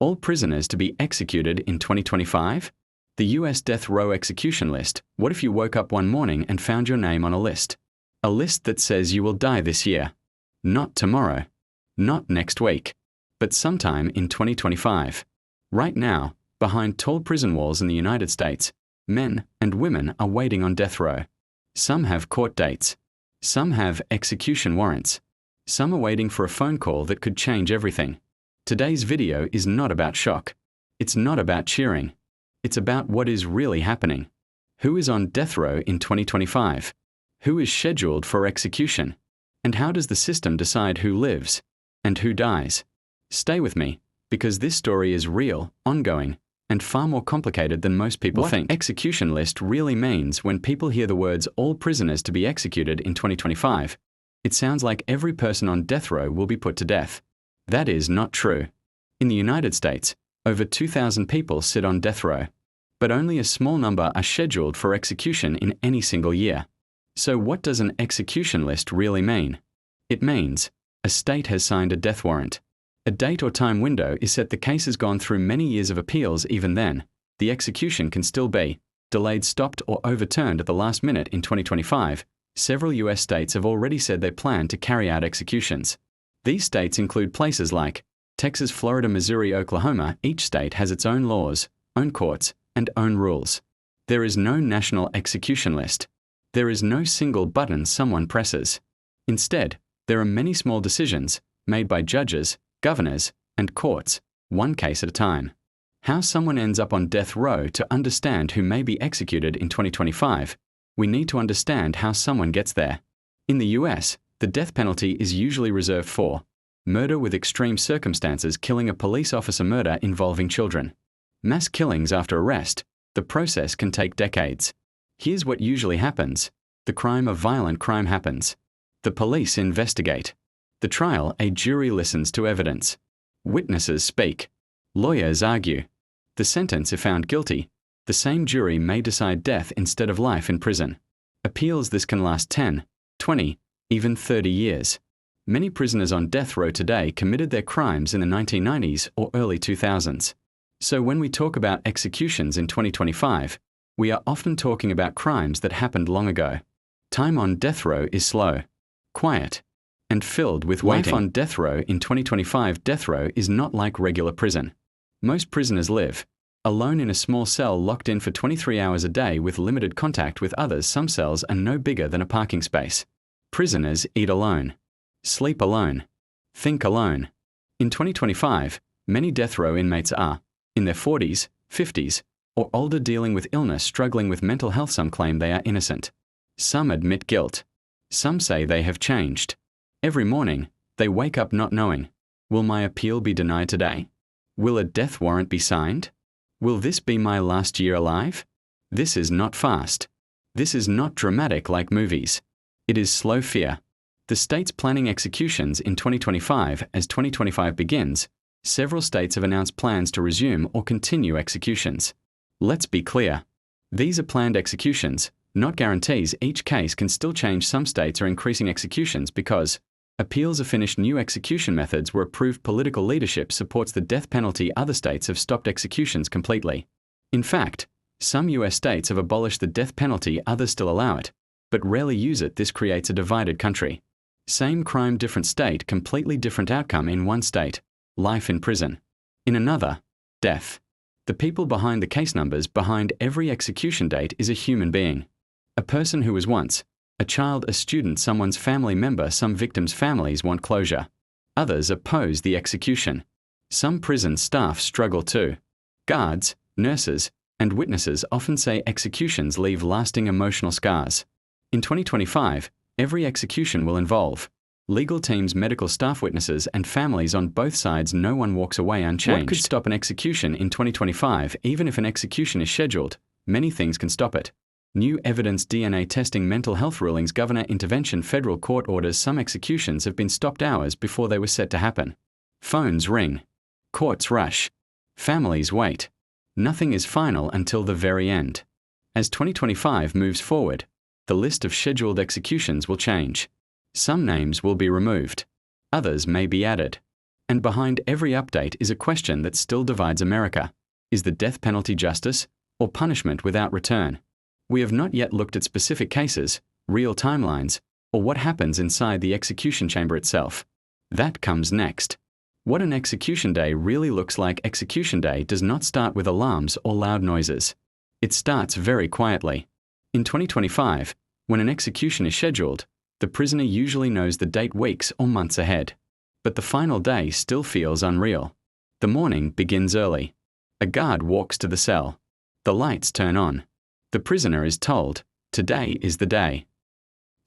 All prisoners to be executed in 2025? The US death row execution list. What if you woke up one morning and found your name on a list? A list that says you will die this year. Not tomorrow. Not next week. But sometime in 2025. Right now, behind tall prison walls in the United States, men and women are waiting on death row. Some have court dates. Some have execution warrants. Some are waiting for a phone call that could change everything. Today's video is not about shock. It's not about cheering. It's about what is really happening. Who is on death row in 2025? Who is scheduled for execution? And how does the system decide who lives and who dies? Stay with me, because this story is real, ongoing, and far more complicated than most people think. What execution list really means when people hear the words all prisoners to be executed in 2025, it sounds like every person on death row will be put to death. That is not true. In the United States, over 2,000 people sit on death row, but only a small number are scheduled for execution in any single year. So what does an execution list really mean? It means a state has signed a death warrant. A date or time window is set. The case has gone through many years of appeals. Even then, the execution can still be delayed, stopped, or overturned at the last minute. In 2025, several US states have already said they plan to carry out executions. These states include places like Texas, Florida, Missouri, Oklahoma. Each state has its own laws, own courts, and own rules. There is no national execution list. There is no single button someone presses. Instead, there are many small decisions made by judges, governors, and courts, one case at a time. How someone ends up on death row. To understand who may be executed in 2025, we need to understand how someone gets there. In the US, the death penalty is usually reserved for murder with extreme circumstances, killing a police officer, murder involving children. Mass killings after arrest. The process can take decades. Here's what usually happens. The crime of violent crime happens. The police investigate. The trial, a jury listens to evidence. Witnesses speak. Lawyers argue. The sentence, if found guilty, the same jury may decide death instead of life in prison. Appeals. This can last 10, 20, even 30 years. Many prisoners on death row today committed their crimes in the 1990s or early 2000s. So when we talk about executions in 2025, we are often talking about crimes that happened long ago. Time on death row is slow, quiet, and filled with waiting. Life on death row in 2025. Death row is not like regular prison. Most prisoners live alone in a small cell, locked in for 23 hours a day with limited contact with others. Some cells are no bigger than a parking space. Prisoners eat alone, sleep alone, think alone. In 2025, many death row inmates are in their 40s, 50s, or older, dealing with illness, struggling with mental health. Some claim they are innocent. Some admit guilt. Some say they have changed. Every morning, they wake up not knowing, will my appeal be denied today? Will a death warrant be signed? Will this be my last year alive? This is not fast. This is not dramatic like movies. It is slow fear. The states planning executions in 2025. As 2025 begins, several states have announced plans to resume or continue executions. Let's be clear. These are planned executions, not guarantees. Each case can still change. Some states are increasing executions because appeals are finished. New execution methods were approved. Political leadership supports the death penalty. Other states have stopped executions completely. In fact, some US states have abolished the death penalty. Others still allow it, but rarely use it. This creates a divided country. Same crime, different state, completely different outcome. In one state, life in prison. In another, death. The people behind the case numbers behind every execution date is a human being. A person who was once a child, a student, someone's family member. Some victims' families want closure. Others oppose the execution. Some prison staff struggle too. Guards, nurses, and witnesses often say executions leave lasting emotional scars. In 2025, every execution will involve legal teams, medical staff, witnesses, and families on both sides. No one walks away unchanged. What could stop an execution in 2025? Even if an execution is scheduled, many things can stop it. New evidence, DNA testing, mental health rulings, governor intervention, federal court orders. Some executions have been stopped hours before they were set to happen. Phones ring. Courts rush. Families wait. Nothing is final until the very end. As 2025 moves forward, the list of scheduled executions will change. Some names will be removed. Others may be added. And behind every update is a question that still divides America. Is the death penalty justice or punishment without return? We have not yet looked at specific cases, real timelines, or what happens inside the execution chamber itself. That comes next. What an execution day really looks like. Execution day does not start with alarms or loud noises. It starts very quietly. In 2025, when an execution is scheduled, the prisoner usually knows the date weeks or months ahead. But the final day still feels unreal. The morning begins early. A guard walks to the cell. The lights turn on. The prisoner is told, "Today is the day."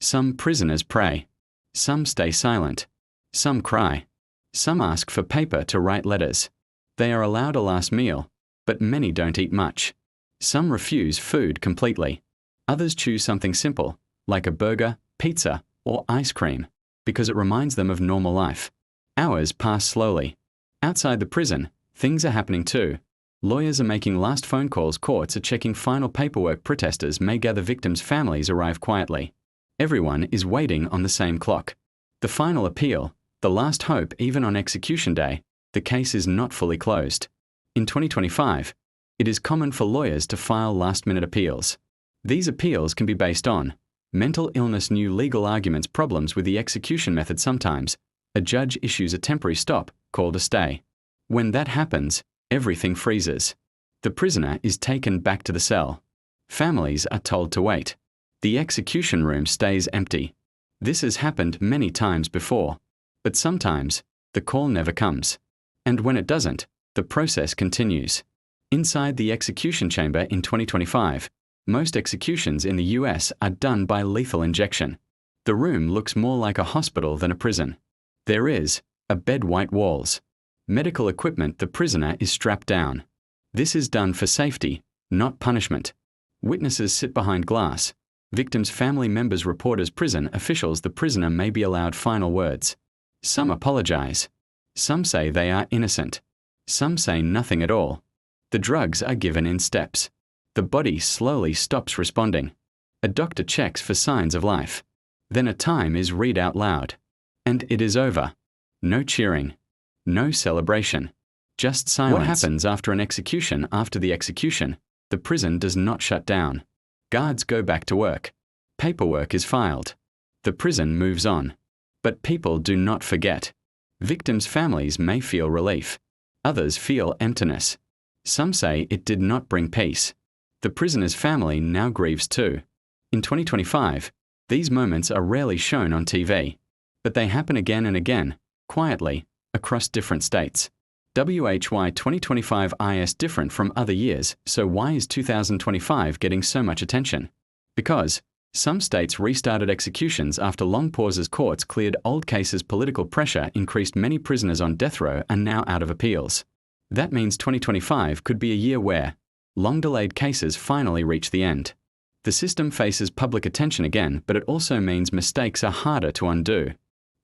Some prisoners pray. Some stay silent. Some cry. Some ask for paper to write letters. They are allowed a last meal, but many don't eat much. Some refuse food completely. Others choose something simple, like a burger, pizza, or ice cream, because it reminds them of normal life. Hours pass slowly. Outside the prison, things are happening too. Lawyers are making last phone calls, courts are checking final paperwork, protesters may gather, victims' families arrive quietly. Everyone is waiting on the same clock. The final appeal, the last hope. Even on execution day, the case is not fully closed. In 2025, it is common for lawyers to file last-minute appeals. These appeals can be based on mental illness, new legal arguments, problems with the execution method. Sometimes, a judge issues a temporary stop, called a stay. When that happens, everything freezes. The prisoner is taken back to the cell. Families are told to wait. The execution room stays empty. This has happened many times before. But sometimes, the call never comes. And when it doesn't, the process continues. Inside the execution chamber in 2025, most executions in the US are done by lethal injection. The room looks more like a hospital than a prison. There is a bed, white walls, medical equipment. The prisoner is strapped down. This is done for safety, not punishment. Witnesses sit behind glass. Victims' family members, reporters, prison officials. The prisoner may be allowed final words. Some apologize. Some say they are innocent. Some say nothing at all. The drugs are given in steps. The body slowly stops responding. A doctor checks for signs of life. Then a time is read out loud. And it is over. No cheering. No celebration. Just silence. What happens after an execution? After the execution, the prison does not shut down. Guards go back to work. Paperwork is filed. The prison moves on. But people do not forget. Victims' families may feel relief. Others feel emptiness. Some say it did not bring peace. The prisoner's family now grieves too. In 2025, these moments are rarely shown on TV. But they happen again and again, quietly, across different states. Why 2025 is different from other years, so why is 2025 getting so much attention? Because some states restarted executions after long pauses, courts cleared old cases, political pressure increased, many prisoners on death row are now out of appeals. That means 2025 could be a year where long-delayed cases finally reach the end. The system faces public attention again, but it also means mistakes are harder to undo.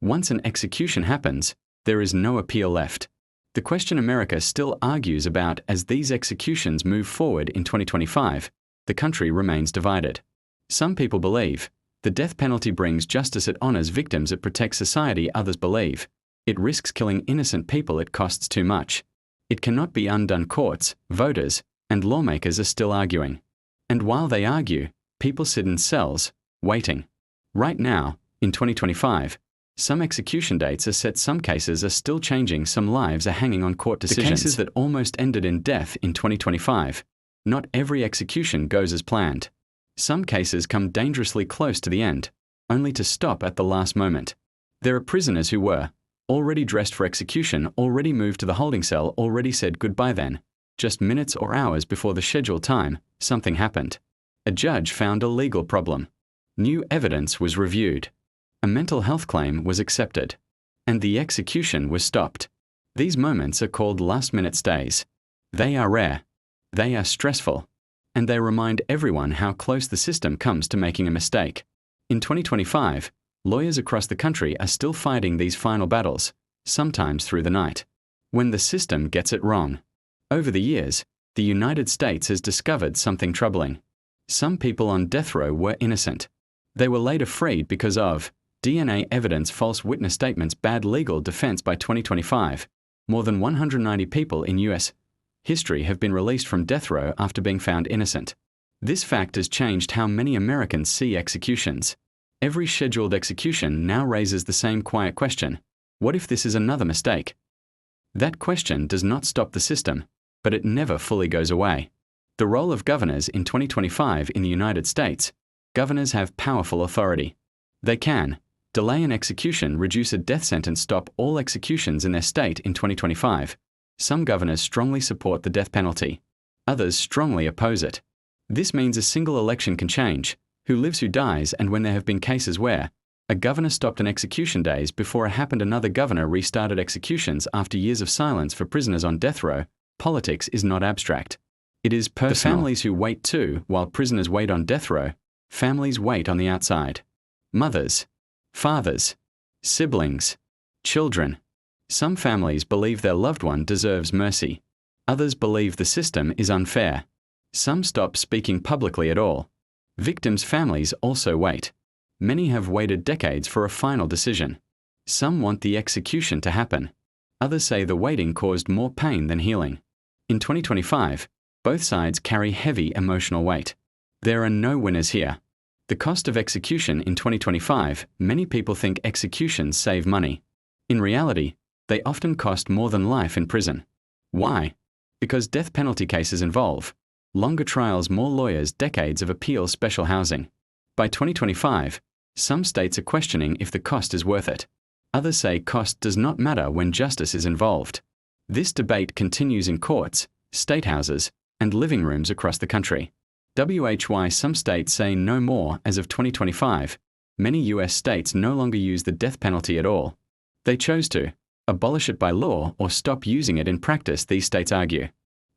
Once an execution happens, there is no appeal left. The question America still argues about as these executions move forward in 2025, the country remains divided. Some people believe the death penalty brings justice, it honors victims, it protects society. Others believe it risks killing innocent people, it costs too much. It cannot be undone. Courts, voters, and lawmakers are still arguing. And while they argue, people sit in cells, waiting. Right now, in 2025, some execution dates are set, some cases are still changing, some lives are hanging on court decisions. The cases that almost ended in death in 2025. Not every execution goes as planned. Some cases come dangerously close to the end, only to stop at the last moment. There are prisoners who were already dressed for execution, already moved to the holding cell, already said goodbye. Then, just minutes or hours before the scheduled time, something happened. A judge found a legal problem. New evidence was reviewed. A mental health claim was accepted. And the execution was stopped. These moments are called last-minute stays. They are rare. They are stressful. And they remind everyone how close the system comes to making a mistake. In 2025, lawyers across the country are still fighting these final battles, sometimes through the night, when the system gets it wrong. Over the years, the United States has discovered something troubling. Some people on death row were innocent. They were later freed because of DNA evidence, false witness statements, bad legal defense. By 2025, more than 190 people in U.S. history have been released from death row after being found innocent. This fact has changed how many Americans see executions. Every scheduled execution now raises the same quiet question: what if this is another mistake? That question does not stop the system, but it never fully goes away. The role of governors in 2025 in the United States. Governors have powerful authority. They can delay an execution, reduce a death sentence, stop all executions in their state in 2025. Some governors strongly support the death penalty. Others strongly oppose it. This means a single election can change who lives, who dies, and when there have been cases where a governor stopped an execution days before it happened, another governor restarted executions after years of silence for prisoners on death row. Politics is not abstract. It is personal. The families who wait too, while prisoners wait on death row, families wait on the outside. Mothers, fathers, siblings, children. Some families believe their loved one deserves mercy. Others believe the system is unfair. Some stop speaking publicly at all. Victims' families also wait. Many have waited decades for a final decision. Some want the execution to happen. Others say the waiting caused more pain than healing. In 2025, both sides carry heavy emotional weight. There are no winners here. The cost of execution in 2025, many people think executions save money. In reality, they often cost more than life in prison. Why? Because death penalty cases involve longer trials, more lawyers, decades of appeal, special housing. By 2025, some states are questioning if the cost is worth it. Others say cost does not matter when justice is involved. This debate continues in courts, state houses, and living rooms across the country. Why some states say no more. As of 2025, many U.S. states no longer use the death penalty at all. They chose to abolish it by law or stop using it in practice, these states argue.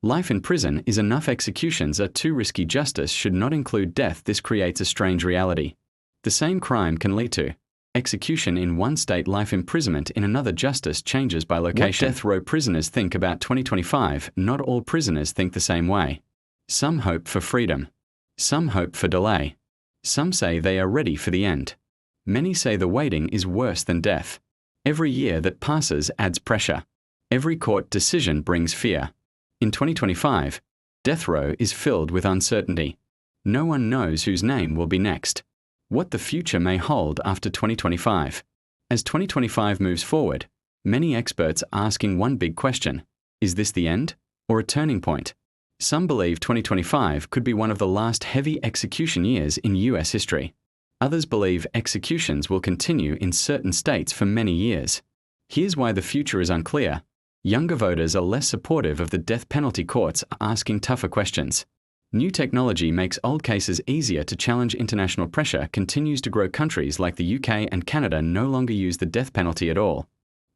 Life in prison is enough. Executions are too risky. Justice should not include death. This creates a strange reality. The same crime can lead to execution in one state, life imprisonment in another. Justice changes by location. What death row prisoners think about 2025. Not all prisoners think the same way. Some hope for freedom. Some hope for delay. Some say they are ready for the end. Many say the waiting is worse than death. Every year that passes adds pressure. Every court decision brings fear. In 2025, death row is filled with uncertainty. No one knows whose name will be next. What the future may hold after 2025. As 2025 moves forward, many experts are asking one big question: is this the end or a turning point? Some believe 2025 could be one of the last heavy execution years in U.S. history. Others believe executions will continue in certain states for many years. Here's why the future is unclear. Younger voters are less supportive of the death penalty. Courts are asking tougher questions. New technology makes old cases easier to challenge. International pressure continues to grow. Countries like the UK and Canada no longer use the death penalty at all.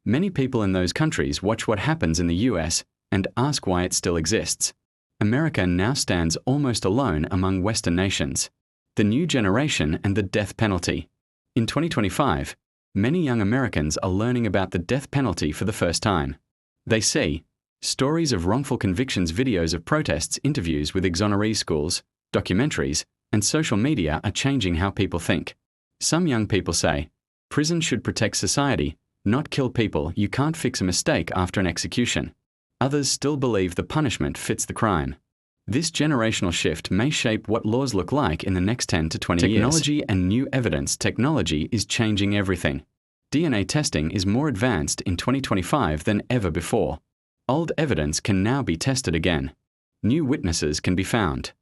Many people in those countries watch what happens in the US and ask why it still exists. America now stands almost alone among Western nations. The new generation and the death penalty. In 2025, many young Americans are learning about the death penalty for the first time. They see stories of wrongful convictions, videos of protests, interviews with exonerees. Schools, documentaries, and social media are changing how people think. Some young people say, prison should protect society, not kill people. You can't fix a mistake after an execution. Others still believe the punishment fits the crime. This generational shift may shape what laws look like in the next 10 to 20 years. Technology and new evidence. Technology is changing everything. DNA testing is more advanced in 2025 than ever before. Old evidence can now be tested again. New witnesses can be found.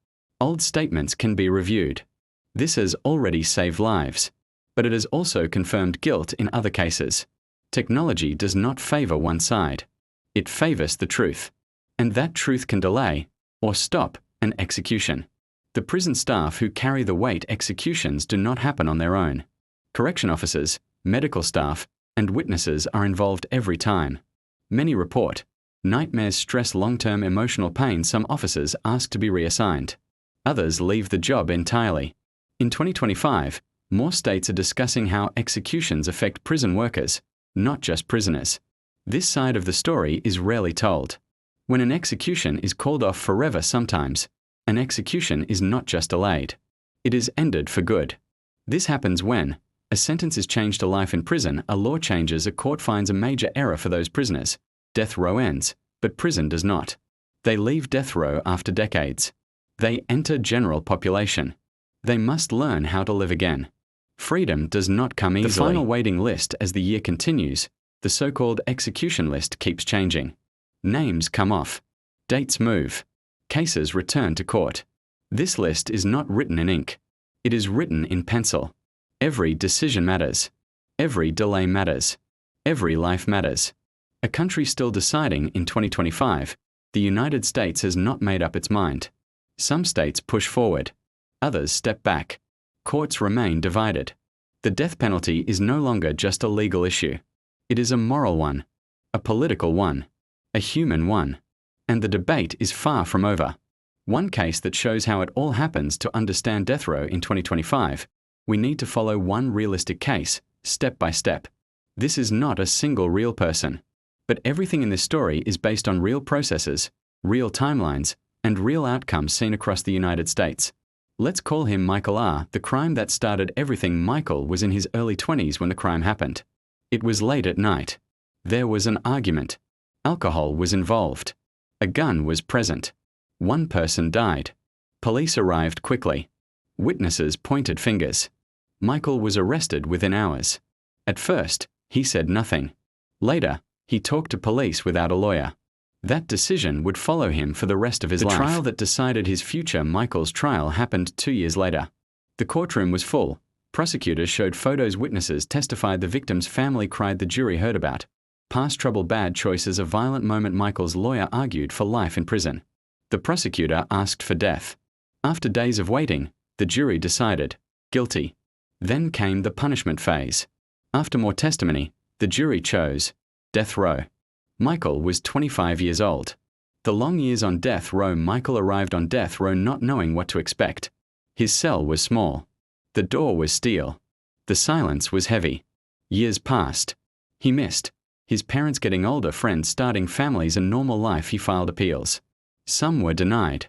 Old statements can be reviewed. This has already saved lives, but it has also confirmed guilt in other cases. Technology does not favor one side. It favors the truth. And that truth can delay or stop an execution. The prison staff who carry the weight. Executions do not happen on their own. Correction officers, medical staff, and witnesses are involved every time. Many report nightmares, stress, long-term emotional pain. Some officers ask to be reassigned. Others leave the job entirely. In 2025, more states are discussing how executions affect prison workers, not just prisoners. This side of the story is rarely told. When an execution is called off forever, sometimes an execution is not just delayed. It is ended for good. This happens when A sentence is changed to life in prison, a law changes, a court finds a major error for those prisoners. Death row ends, but prison does not. They leave death row after decades. They enter general population. They must learn how to live again. Freedom does not come easily. The final waiting list as the year continues, the so-called execution list keeps changing. Names come off. Dates move. Cases return to court. This list is not written in ink. It is written in pencil. Every decision matters. Every delay matters. Every life matters. A country still deciding in 2025, the United States has not made up its mind. Some states push forward. Others step back. Courts remain divided. The death penalty is no longer just a legal issue. It is a moral one, a political one, a human one. And the debate is far from over. One case that shows how it all happens to understand death row in 2025, we need to follow one realistic case, step by step. This is not a single real person. But everything in this story is based on real processes, real timelines, and real outcomes seen across the United States. Let's call him Michael R. The crime that started everything. Michael was in his early 20s when the crime happened. It was late at night. There was an argument. Alcohol was involved. A gun was present. One person died. Police arrived quickly. Witnesses pointed fingers. Michael was arrested within hours. At first, he said nothing. Later, he talked to police without a lawyer. That decision would follow him for the rest of his life. The trial that decided his future. Michael's trial happened 2 years later. The courtroom was full. Prosecutors showed photos. Witnesses testified. The victim's family cried. The jury heard about past trouble, bad choices, a violent moment. Michael's lawyer argued for life in prison. The prosecutor asked for death. After days of waiting, the jury decided guilty. Then came the punishment phase. After more testimony, the jury chose death row. Michael was 25 years old. The long years on death row. Michael arrived on death row not knowing what to expect. His cell was small. The door was steel. The silence was heavy. Years passed. He missed his parents getting older, friends starting families, and normal life. He filed appeals. Some were denied.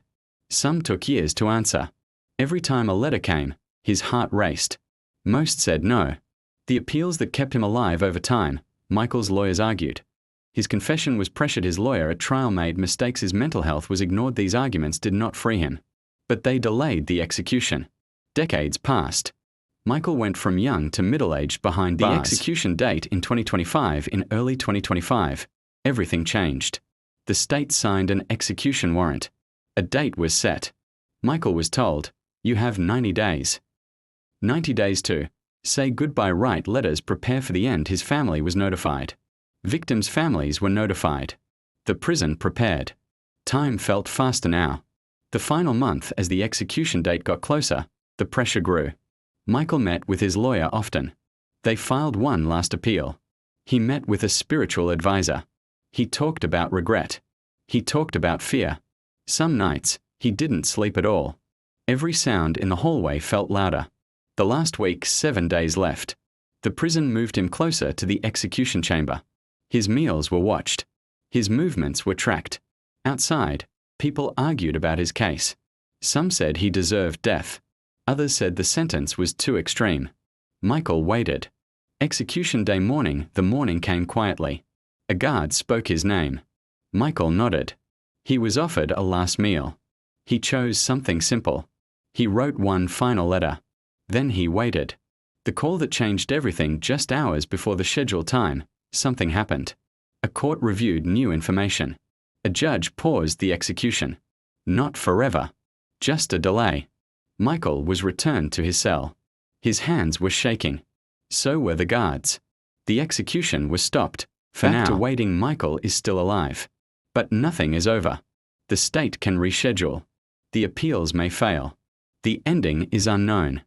Some took years to answer. Every time a letter came, his heart raced. Most said no. The appeals that kept him alive over time, Michael's lawyers argued. His confession was pressured. His lawyer at trial made mistakes. His mental health was ignored. These arguments did not free him. But they delayed the execution. Decades passed. Michael went from young to middle-aged behind bars. The execution date in 2025. In early 2025, everything changed. The state signed an execution warrant. A date was set. Michael was told, "You have 90 days. 90 days to say goodbye, write letters, prepare for the end." His family was notified. Victims' families were notified. The prison prepared. Time felt faster now. The final month, as the execution date got closer, the pressure grew. Michael met with his lawyer often. They filed one last appeal. He met with a spiritual advisor. He talked about regret. He talked about fear. Some nights, he didn't sleep at all. Every sound in the hallway felt louder. The last week, 7 days left. The prison moved him closer to the execution chamber. His meals were watched. His movements were tracked. Outside, people argued about his case. Some said he deserved death. Others said the sentence was too extreme. Michael waited. Execution day morning, the morning came quietly. A guard spoke his name. Michael nodded. He was offered a last meal. He chose something simple. He wrote one final letter. Then he waited. The call that changed everything. Just hours before the scheduled time, something happened. A court reviewed new information. A judge paused the execution. Not forever. Just a delay. Michael was returned to his cell. His hands were shaking. So were the guards. The execution was stopped. For now, after waiting, Michael is still alive. But nothing is over. The state can reschedule. The appeals may fail. The ending is unknown.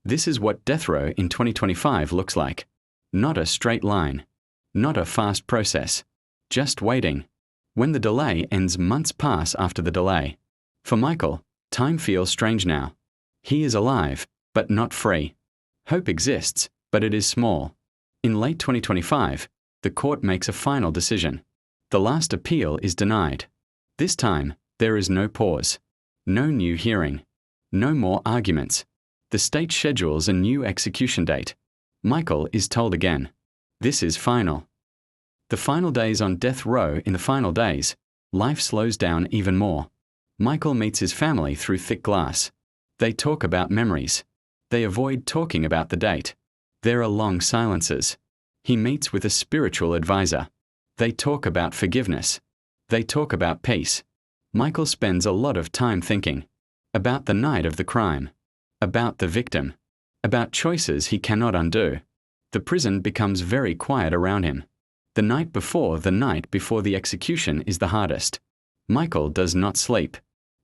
This is what death row in 2025 looks like. Not a straight line. Not a fast process. Just waiting. When the delay ends, months pass after the delay. For Michael, time feels strange now. He is alive, but not free. Hope exists, but it is small. In late 2025, the court makes a final decision. The last appeal is denied. This time, there is no pause. No new hearing. No more arguments. The state schedules a new execution date. Michael is told again. This is final. The final days on death row. In the final days, life slows down even more. Michael meets his family through thick glass. They talk about memories. They avoid talking about the date. There are long silences. He meets with a spiritual advisor. They talk about forgiveness. They talk about peace. Michael spends a lot of time thinking about the night of the crime, about the victim, about choices he cannot undo. The prison becomes very quiet around him. The night before the execution is the hardest. Michael does not sleep.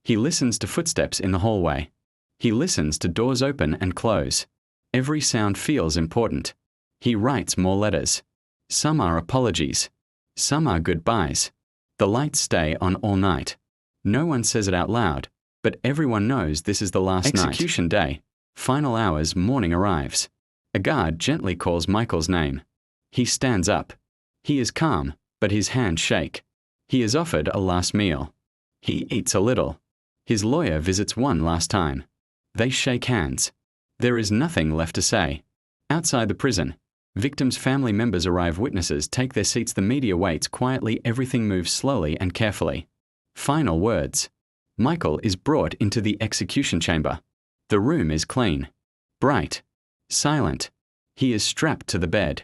He listens to footsteps in the hallway. He listens to doors open and close. Every sound feels important. He writes more letters. Some are apologies. Some are goodbyes. The lights stay on all night. No one says it out loud, but everyone knows this is the last night. Execution day. Final hours. Morning arrives. A guard gently calls Michael's name. He stands up. He is calm, but his hands shake. He is offered a last meal. He eats a little. His lawyer visits one last time. They shake hands. There is nothing left to say. Outside the prison, victims' family members arrive. Witnesses take their seats. The media waits quietly. Everything moves slowly and carefully. Final words. Michael is brought into the execution chamber. The room is clean, bright, silent. He is strapped to the bed.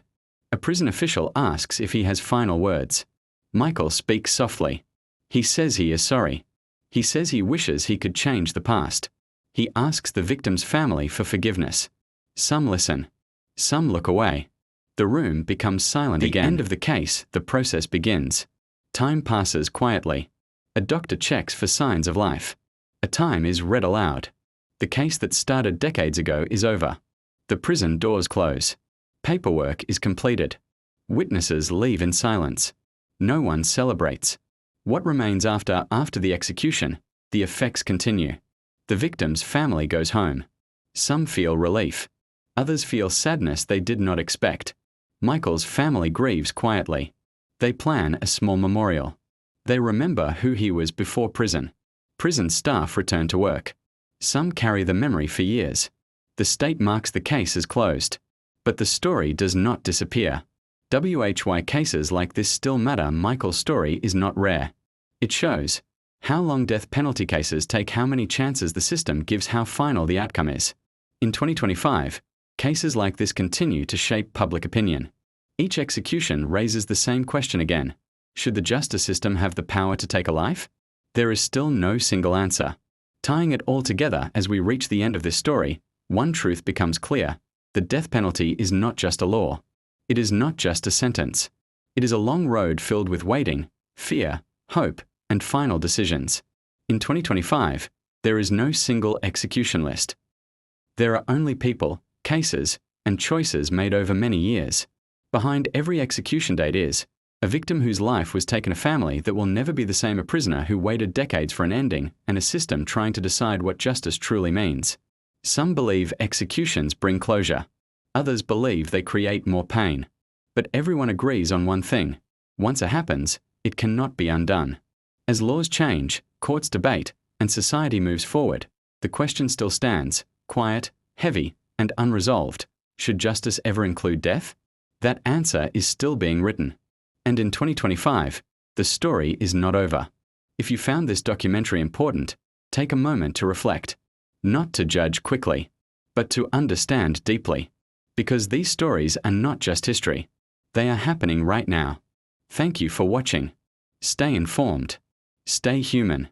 A prison official asks if he has final words. Michael speaks softly. He says he is sorry. He says he wishes he could change the past. He asks the victim's family for forgiveness. Some listen. Some look away. The room becomes silent again. At the end of the case, the process begins. Time passes quietly. A doctor checks for signs of life. A time is read aloud. The case that started decades ago is over. The prison doors close. Paperwork is completed. Witnesses leave in silence. No one celebrates. What remains after the execution? The effects continue. The victim's family goes home. Some feel relief. Others feel sadness they did not expect. Michael's family grieves quietly. They plan a small memorial. They remember who he was before prison. Prison staff return to work. Some carry the memory for years. The state marks the case as closed. But the story does not disappear. Why cases like this still matter. Michael's story is not rare. It shows how long death penalty cases take, how many chances the system gives, how final the outcome is. In 2025, cases like this continue to shape public opinion. Each execution raises the same question again. Should the justice system have the power to take a life? There is still no single answer. Tying it all together as we reach the end of this story, one truth becomes clear. The death penalty is not just a law. It is not just a sentence. It is a long road filled with waiting, fear, hope, and final decisions. In 2025, there is no single execution list. There are only people, cases, and choices made over many years. Behind every execution date is a victim whose life was taken, a family that will never be the same, a prisoner who waited decades for an ending, and a system trying to decide what justice truly means. Some believe executions bring closure. Others believe they create more pain. But everyone agrees on one thing. Once it happens, it cannot be undone. As laws change, courts debate, and society moves forward, the question still stands, quiet, heavy, and unresolved. Should justice ever include death? That answer is still being written. And in 2025, the story is not over. If you found this documentary important, take a moment to reflect. Not to judge quickly, but to understand deeply. Because these stories are not just history. They are happening right now. Thank you for watching. Stay informed. Stay human.